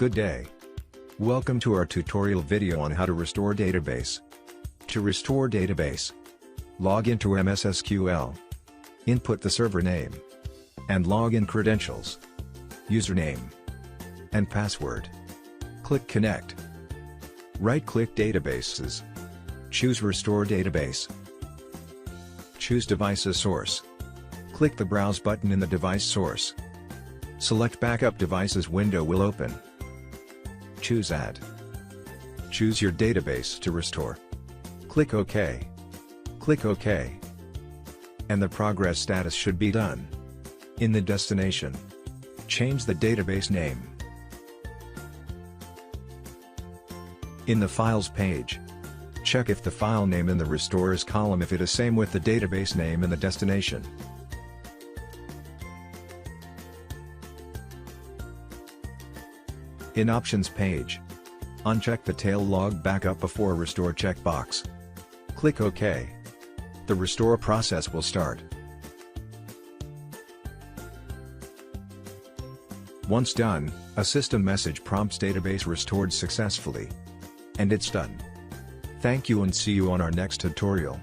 Good day. Welcome to our tutorial video on how to restore database. To restore database, log into MS SQL. Input the server name and login credentials, username, and password. Click Connect. Right-click Databases. Choose Restore Database. Choose Device as Source. Click the Browse button in the device source. Select Backup Devices window will open. Choose Add. Choose your database to restore. Click OK. Click OK. And the progress status should be done. In the destination, change the database name. In the Files page, check if the file name in the Restores column if it is same with the database name in the destination. In Options page, uncheck the Tail Log Backup Before Restore checkbox. Click OK. The restore process will start. Once done, a system message prompts database restored successfully. And it's done. Thank you and see you on our next tutorial.